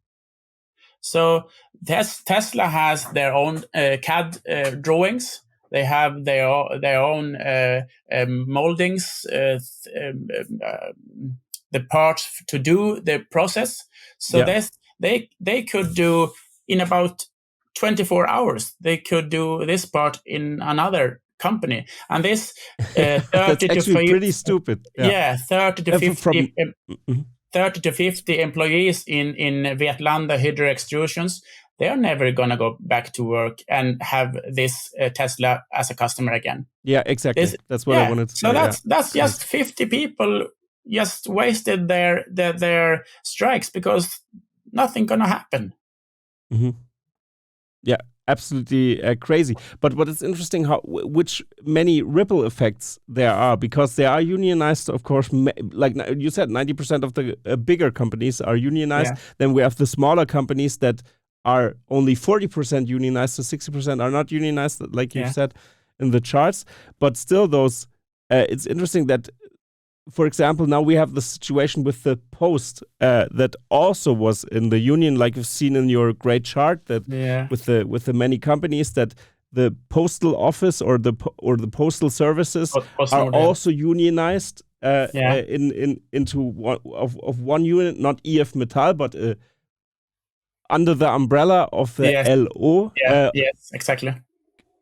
So Tesla has their own CAD drawings. They have their own moldings, the parts to do the process. So they could do in about 24 hours. They could do this part in another company, and this 30 that's to actually pretty stupid. Yeah, 30 to 50. 30 to 50 employees in Vetlanda Hydro Extrusions, they are never going to go back to work and have this Tesla as a customer again. Yeah, exactly. That's what I wanted to say. So that's just 50 people just wasted their strikes because nothing going to happen. Mm-hmm. Yeah, absolutely crazy. But what is interesting, which many ripple effects there are, because they are unionized, of course. Like you said, 90% of the bigger companies are unionized. Yeah. Then we have the smaller companies that are only 40% unionized, so 60% are not unionized, like you said in the charts. But still, those it's interesting that, for example, now we have the situation with the post that also was in the union, like you've seen in your great chart, that with the many companies, that the postal office or the postal services are also unionized into one unit, not EF Metall, but under the umbrella of the LO. Yes, exactly.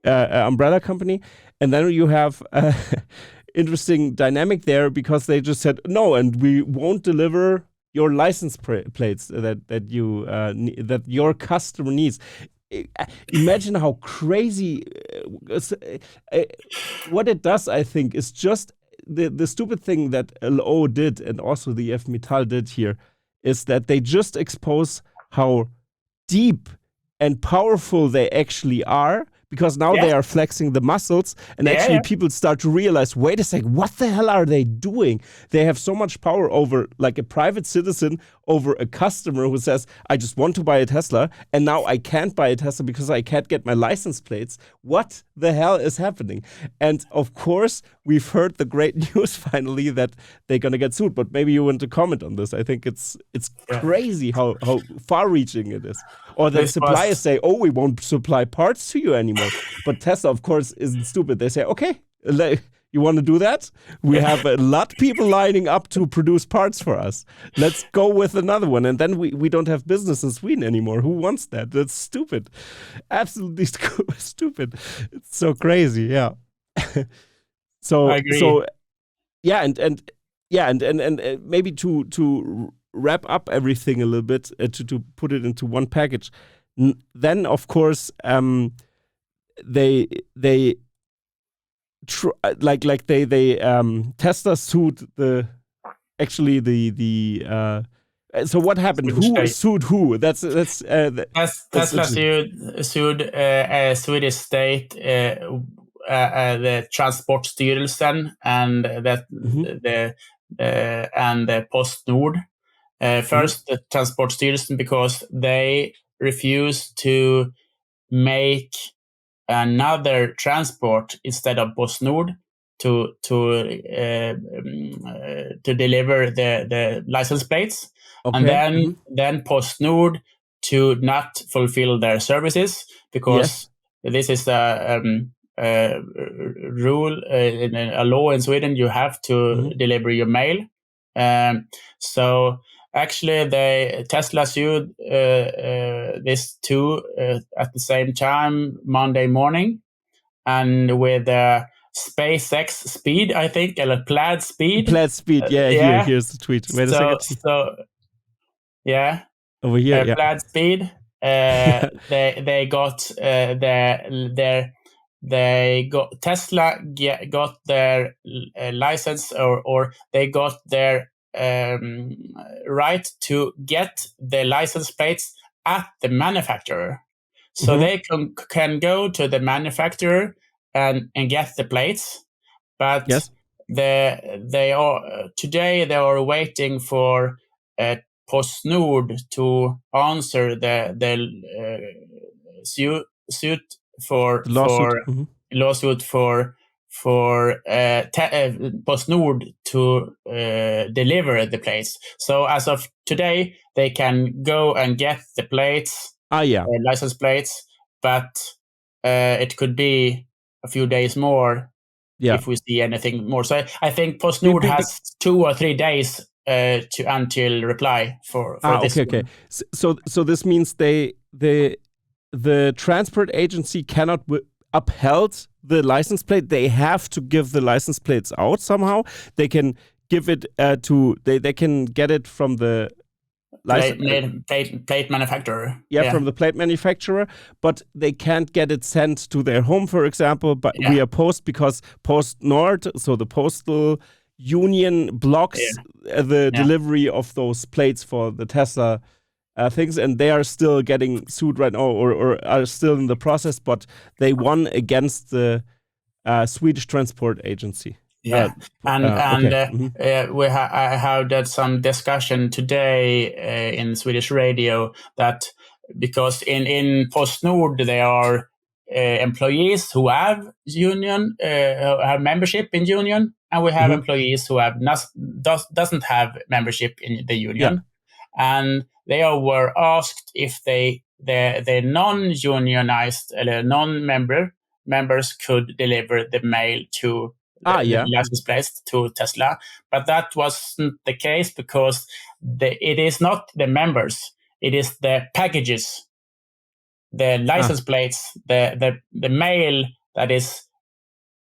Umbrella company, and then you have. Interesting dynamic there, because they just said no, and we won't deliver your license plates that your customer needs. Imagine how crazy what it does. I think is just the stupid thing that LO did, and also the F Metall did here, is that they just expose how deep and powerful they actually are. Because now they are flexing the muscles, and actually people start to realize, wait a second, what the hell are they doing? They have so much power over, like a private citizen, over a customer who says, I just want to buy a Tesla, and now I can't buy a Tesla because I can't get my license plates. What the hell is happening? And of course, we've heard the great news finally that they're going to get sued, but maybe you want to comment on this. I think it's crazy how far-reaching it is. Or that suppliers say, oh, we won't supply parts to you anymore. But Tesla, of course, isn't stupid. They say, okay, you want to do that? We have a lot of people lining up to produce parts for us. Let's go with another one. And then we don't have business in Sweden anymore. Who wants that? That's stupid. Absolutely stupid. It's so crazy, yeah. I agree. So yeah, and maybe to wrap up everything a little bit, to put it into one package. Then, of course, they Tesla sued so what happened? Who sued who? That's Tesla sued a Swedish state, the Transportstyrelsen, and the PostNord. First, the Transportstyrelsen, because they refused to make another transport instead of PostNord to deliver the license plates, and then PostNord to not fulfill their services, because this is a rule in a law in Sweden. You have to deliver your mail. So actually, Tesla sued these two at the same time Monday morning, and with SpaceX speed, I think, or Plaid speed. Plaid speed, here's the tweet. Wait a second. So, over here, Plaid speed. They got Tesla got their license, or they got their right to get the license plates at the manufacturer. So they can go to the manufacturer and get the plates, but they are waiting for PostNord to answer the suit for lawsuit for PostNord to deliver the plates. So as of today, they can go and get the plates, license plates, but it could be a few days more if we see anything more. So I think PostNord has 2 or 3 days until reply for this. Okay. So this means the transport agency cannot upheld the license plate. They have to give the license plates out somehow. They can give it they can get it from the plate manufacturer. From the plate manufacturer, but they can't get it sent to their home, for example, but via post, because PostNord, so the postal union, blocks the delivery of those plates for the Tesla things, and they are still getting sued right now, or are still in the process, but they won against the Swedish transport agency. We I had some discussion today in Swedish radio that because in PostNord there are employees who have union, have membership in union, and we have employees who have doesn't have membership in the union, and they were asked if the non-unionized members could deliver the mail to the license plates to Tesla, but that wasn't the case because it is not the members, it is the packages, the license plates, the mail that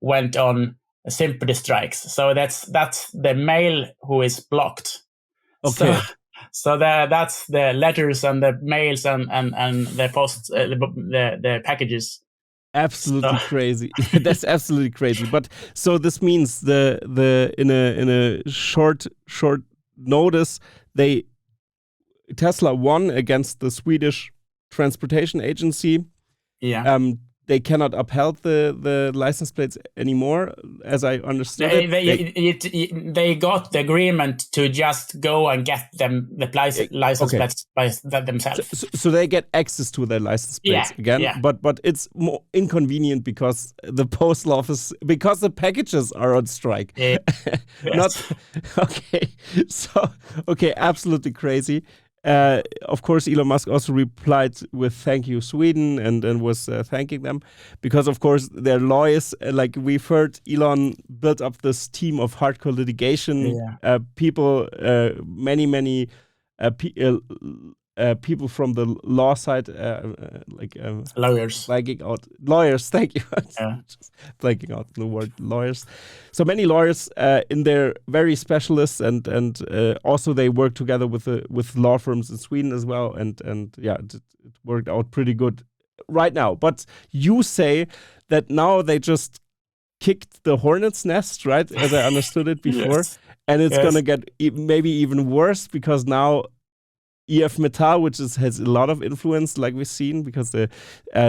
went on sympathy strikes. So that's the mail who is blocked. Okay. So that's the letters and the mails and the posts, the packages. Absolutely crazy. That's absolutely crazy. But so this means in a short notice, Tesla won against the Swedish transportation agency. They cannot uphold the license plates anymore, as I understood it. They got the agreement to just go and get them the license plates by themselves. So they get access to their license plates again, but it's more inconvenient because the postal office, because the packages are on strike. Absolutely crazy. Of course, Elon Musk also replied with "Thank you, Sweden," and was thanking them because, of course, their lawyers. Like we've heard, Elon built up this team of hardcore litigation people, many people from the law side, lawyers, flagging out lawyers. Thank you. Just flagging out the word lawyers. So many lawyers in there, very specialists, and also they work together with law firms in Sweden as well. And it worked out pretty good right now. But you say that now they just kicked the hornet's nest, right? As I understood it before, and it's gonna get maybe even worse because now EF Metall, which has a lot of influence, like we've seen, because the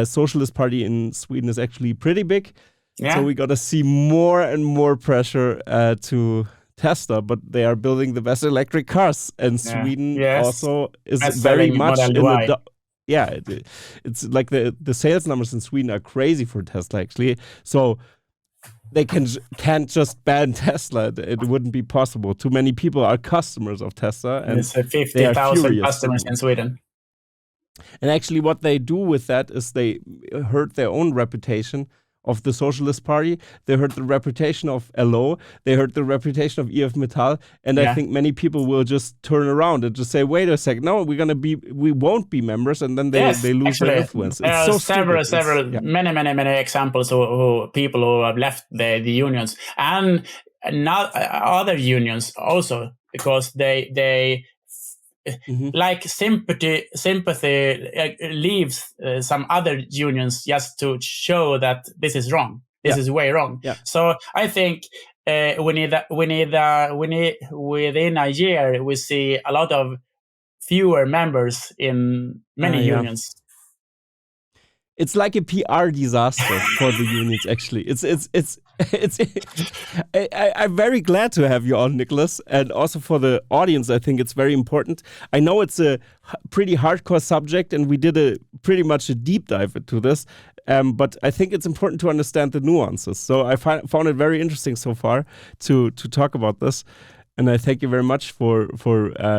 Socialist Party in Sweden is actually pretty big. So we got to see more and more pressure to Tesla, but they are building the best electric cars, and Sweden also is very much in the. It's like the sales numbers in Sweden are crazy for Tesla, actually. So they can't just ban Tesla. It wouldn't be possible. Too many people are customers of Tesla, and it's 50,000 customers in Sweden. And actually, what they do with that is they hurt their own reputation of the Socialist Party. They hurt the reputation of LO. They hurt the reputation of EF Metall. And I think many people will just turn around and just say, "Wait a second, no, we won't be members," and then they lose their influence. It's so many examples who people who have left the unions and not other unions also because they. Like sympathy leaves some other unions just to show that this is wrong. This is way wrong. So I think we need within a year we see a lot of fewer members in many unions. It's like a PR disaster for the unions. Actually, I'm very glad to have you on, Nicklas, and also for the audience. I think it's very important. I know it's a pretty hardcore subject, and we did pretty much a deep dive into this. But I think it's important to understand the nuances. So I found it very interesting so far to talk about this, and I thank you very much for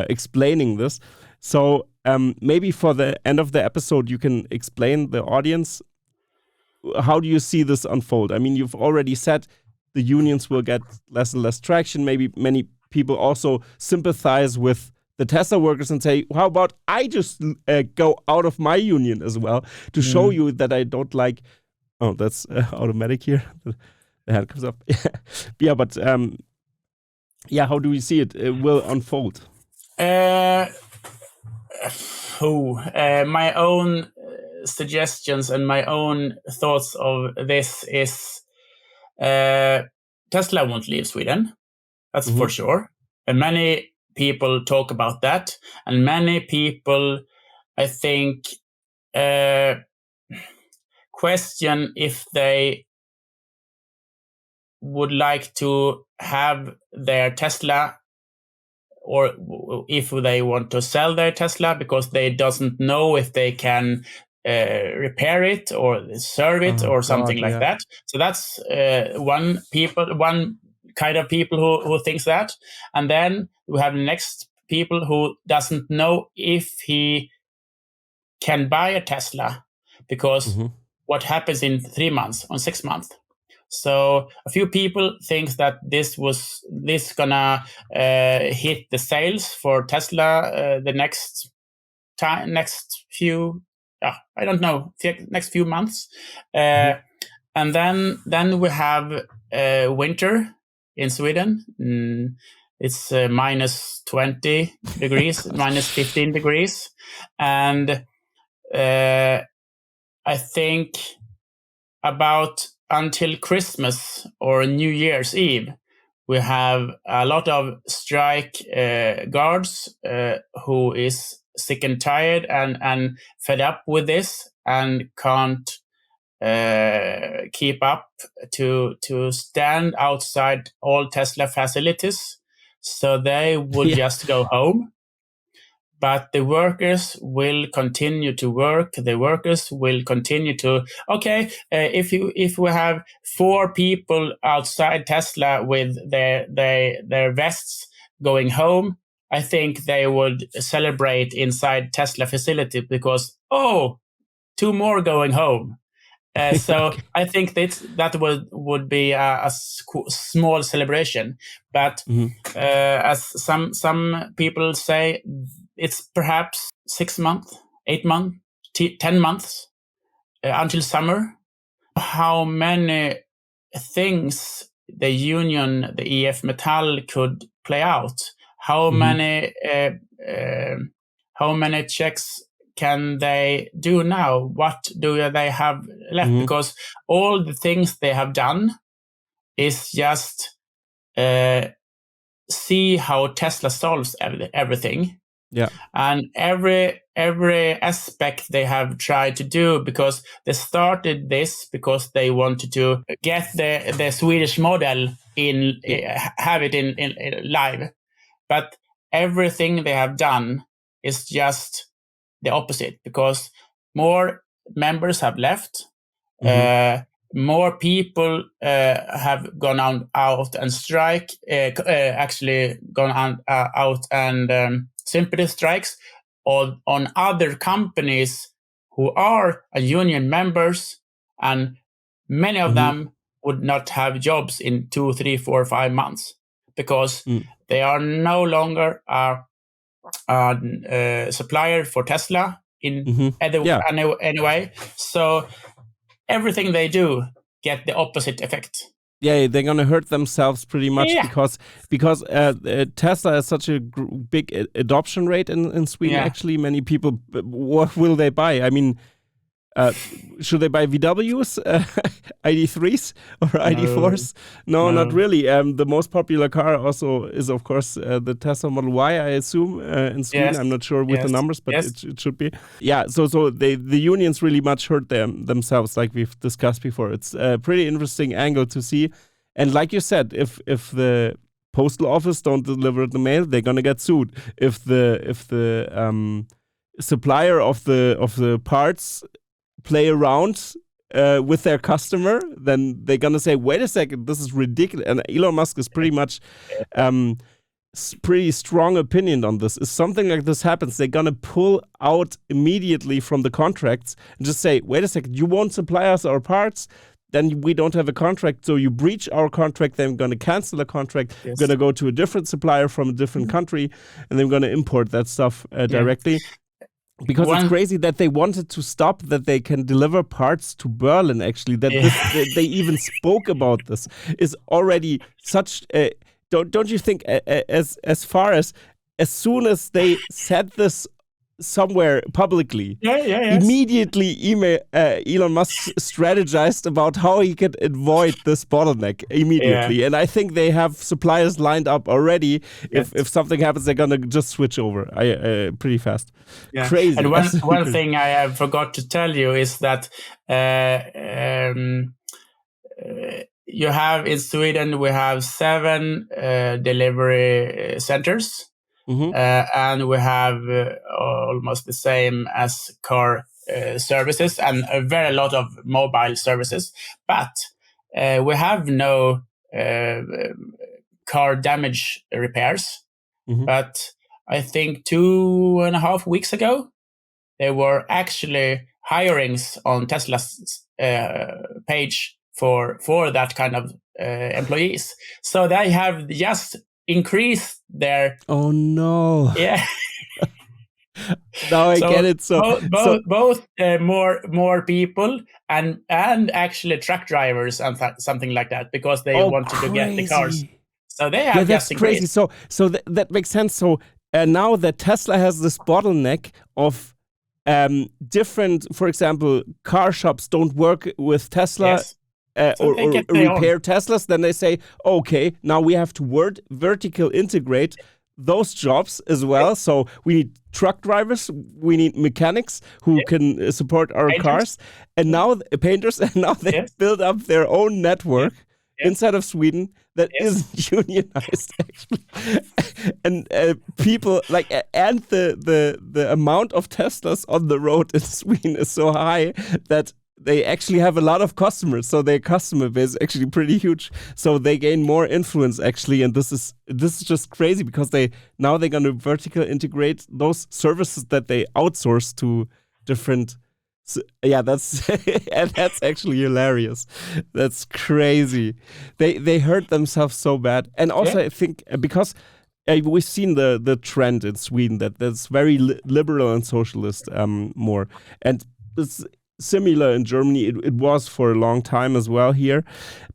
explaining this. So maybe for the end of the episode, you can explain the audience, how do you see this unfold? I mean, you've already said the unions will get less and less traction. Maybe many people also sympathize with the Tesla workers and say, how about I just go out of my union as well to show you that I don't like... Oh, that's automatic here. The hand comes up. Yeah, but how do we see it? It will unfold. My own suggestions and my own thoughts of this is Tesla won't leave Sweden. That's for sure. And many people talk about that. And many people, I think, question if they would like to have their Tesla, or if they want to sell their Tesla, because they doesn't know if they can repair it or serve it or something like that. So that's one kind of people who thinks that. And then we have next people who doesn't know if he can buy a Tesla, because what happens in 3 months, on 6 months. So a few people think that this gonna hit the sales for Tesla the next few months, and then we have winter in Sweden. It's minus 20 degrees, minus 15 degrees, and I think about until Christmas or New Year's Eve, we have a lot of strike guards who is sick and tired and fed up with this and can't keep up to stand outside all Tesla facilities. So they will just go home. But the workers will continue to work. The workers will continue to, if we have 4 people outside Tesla with their vests going home, I think they would celebrate inside Tesla facility because, 2 more going home. So I think that would be a small celebration. But as some people say, it's perhaps 6 months, 8 months, 10 months until summer. How many things the union, the EF Metall, could play out? How many checks can they do now? What do they have left? Because all the things they have done is just see how Tesla solves everything. Yeah, and every aspect they have tried to do, because they started this because they wanted to get the Swedish model in, have it in live, but everything they have done is just the opposite, because more members have left. More people have gone out and strike, actually gone out and sympathy strikes on other companies who are union members, and many of them would not have jobs in 2, 3, 4, 5 months because they are no longer a supplier for Tesla in any way. So everything they do get the opposite effect. Yeah, they're gonna hurt themselves pretty much because Tesla has such a big adoption rate in Sweden. Actually, many people. What will they buy? I mean, should they buy VWs, ID3s, or ID4s? No, not really. The most popular car also is, of course, the Tesla Model Y, I assume, in Sweden. Yes. I'm not sure with the numbers, but it should be. Yeah, so the unions really much hurt themselves, like we've discussed before. It's a pretty interesting angle to see. And like you said, if the postal office don't deliver the mail, they're gonna get sued. If the supplier of the parts play around with their customer, then they're gonna say, "Wait a second, this is ridiculous." And Elon Musk is pretty much pretty strong opinion on this. If something like this happens, they're gonna pull out immediately from the contracts and just say, "Wait a second, you won't supply us our parts." Then we don't have a contract, so you breach our contract, then we're going to cancel the contract, we're going to go to a different supplier from a different country, and then we're going to import that stuff directly. Because it's crazy that they wanted to stop that they can deliver parts to Berlin, actually, that they even spoke about this, is already such... don't you think, as far as soon as they said this somewhere publicly, immediately Elon Musk strategized about how he could avoid this bottleneck immediately. And I think they have suppliers lined up already. If something happens, they're gonna just switch over pretty fast. Crazy. And one thing I forgot to tell you is that you have in Sweden, we have 7 delivery centers. And we have almost the same as car services and a very lot of mobile services. But we have no car damage repairs. But I think 2.5 weeks ago, there were actually hirings on Tesla's page for that kind of employees. So they have just increase their... Oh no! Yeah. Now I get it. So both more people and actually truck drivers and something like that, because they wanted to get the cars. So they have that's crazy. So that makes sense. So now that Tesla has this bottleneck of different, for example, car shops don't work with Tesla. Or repair Teslas, then they say, okay, now we have to vertical integrate those jobs as well. So we need truck drivers, we need mechanics who can support our cars, and now painters, and now they build up their own network inside of Sweden that isn't unionized, actually. And people and the amount of Teslas on the road in Sweden is so high that they actually have a lot of customers, so their customer base is actually pretty huge. So they gain more influence, actually, and this is just crazy, because they're going to vertical integrate those services that they outsource to different. That's and that's actually hilarious. That's crazy. They hurt themselves so bad, and also I think because we've seen the trend in Sweden that's very liberal and socialist more, and it's similar in Germany. It was for a long time as well here,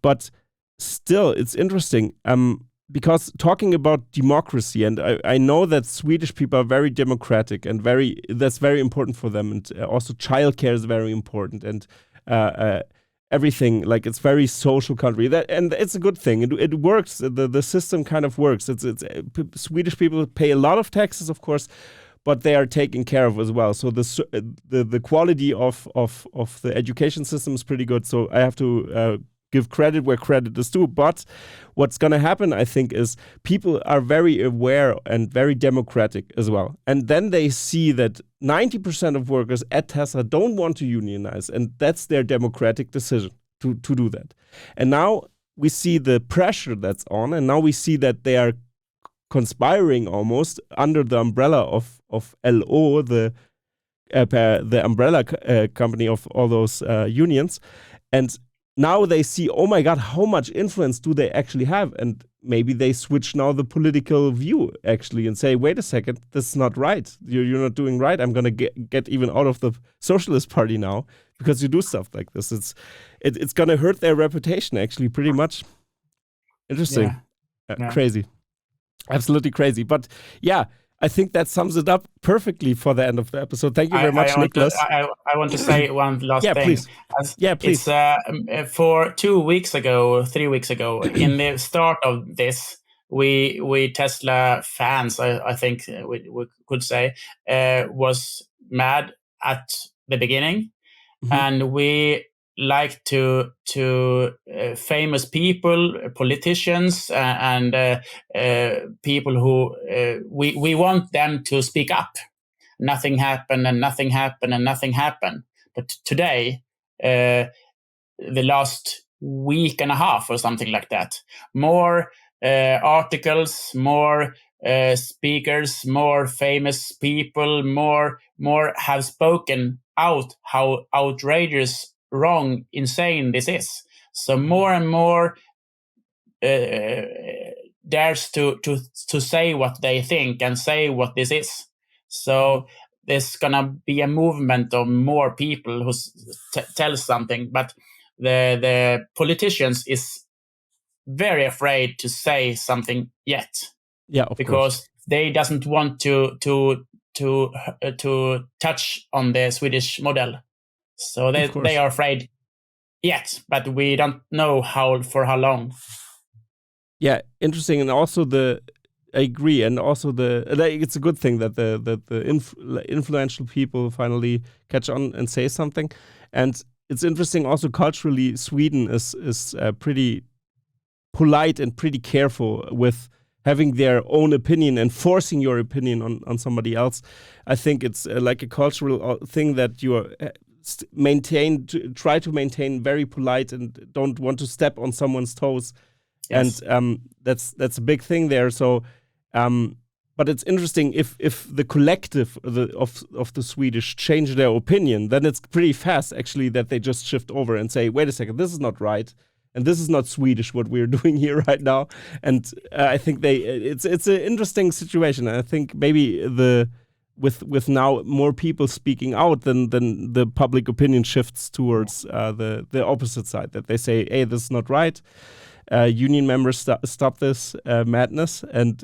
but still it's interesting because talking about democracy, and I know that Swedish people are very democratic and that's very important for them, and also childcare is very important, and everything, like, it's very social country, and it's a good thing. It works. The system kind of works. It's Swedish people pay a lot of taxes, of course, but they are taken care of as well. So the quality of the education system is pretty good. So I have to give credit where credit is due. But what's going to happen, I think, is people are very aware and very democratic as well. And then they see that 90% of workers at Tesla don't want to unionize, and that's their democratic decision to do that. And now we see the pressure that's on, and now we see that they are conspiring almost under the umbrella of LO, the umbrella company of all those unions. And now they see, oh my God, how much influence do they actually have? And maybe they switch now the political view, actually, and say, wait a second, this is not right. You're not doing right. I'm going to get even out of the Socialist Party now because you do stuff like this. It's going to hurt their reputation, actually, pretty much. Interesting. Crazy. Absolutely crazy. But yeah, I think that sums it up perfectly for the end of the episode. Thank you very much, Nicklas. I want to say one last thing. Please. Please. It's for 3 weeks ago, in the start of this, we Tesla fans, I think we could say, was mad at the beginning. And we like to famous people, politicians, and people who we want them to speak up. Nothing happened, and nothing happened, and nothing happened. But today, the last week and a half or something like that. More articles, more speakers, more famous people, more have spoken out how outrageous, wrong, insane this is. So more and more dares to say what they think and say what this is. So there's gonna be a movement of more people who tell something, but the politicians is very afraid to say something yet. Yeah, of because course. They doesn't want to touch on the Swedish model. So they are afraid yet, but we don't know for how long. Yeah, interesting, and also I agree, and also it's a good thing that the influential people finally catch on and say something, and it's interesting also culturally. Sweden is pretty polite and pretty careful with having their own opinion and forcing your opinion on somebody else. I think it's like a cultural thing that you are try to maintain very polite and don't want to step on someone's toes. Yes. And that's a big thing there. So, but it's interesting if the collective of the Swedish change their opinion, then it's pretty fast actually that they just shift over and say, wait a second, this is not right. And this is not Swedish what we're doing here right now. And I think it's an interesting situation. I think maybe with now more people speaking out, then the public opinion shifts towards the opposite side. That they say, hey, this is not right. Union members stop this madness and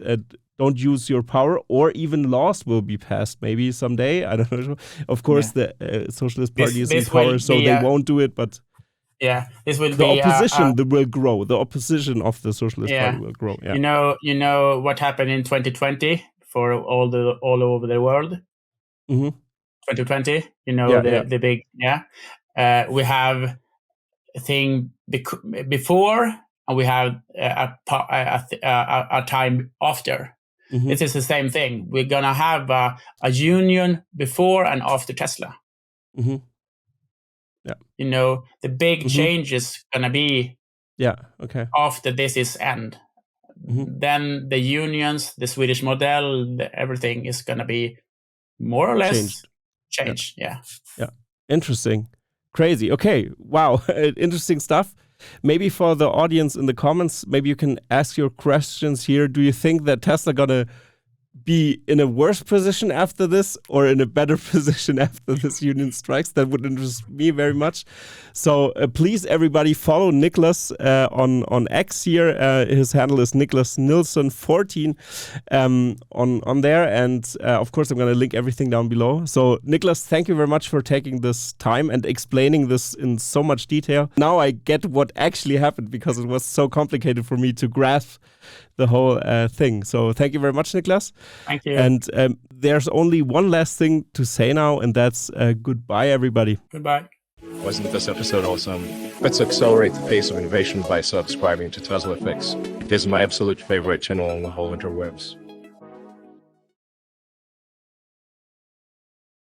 don't use your power, or even laws will be passed maybe someday. I don't know. Of course, the Socialist Party is in power, so they won't do it, but. Yeah, this will the opposition will grow. The opposition of the Socialist Party will grow. Yeah. You know what happened in 2020 for all over the world. 2020. You know the big we have a thing before and we have a time after. It is the same thing. We're gonna have a union before and after Tesla. Yeah. You know, the big change is going to be after this is end. Then the unions, the Swedish model, everything is going to be more or less changed. Yeah. Interesting. Crazy. Okay. Wow. Interesting stuff. Maybe for the audience in the comments, maybe you can ask your questions here. Do you think that Tesla going to be in a worse position after this or in a better position after this union strikes? That would interest me very much. So please, everybody, follow Nicklas on X here. His handle is Nicklas Nilsson 14 on there. And of course, I'm going to link everything down below. So Nicklas, thank you very much for taking this time and explaining this in so much detail. Now I get what actually happened because it was so complicated for me to grasp the whole thing. So thank you very much, Nicklas. Thank you. And there's only one last thing to say now, and that's goodbye, everybody. Goodbye. Wasn't this episode awesome? Let's accelerate the pace of innovation by subscribing to TeslaFix. It is my absolute favorite channel on the whole interwebs.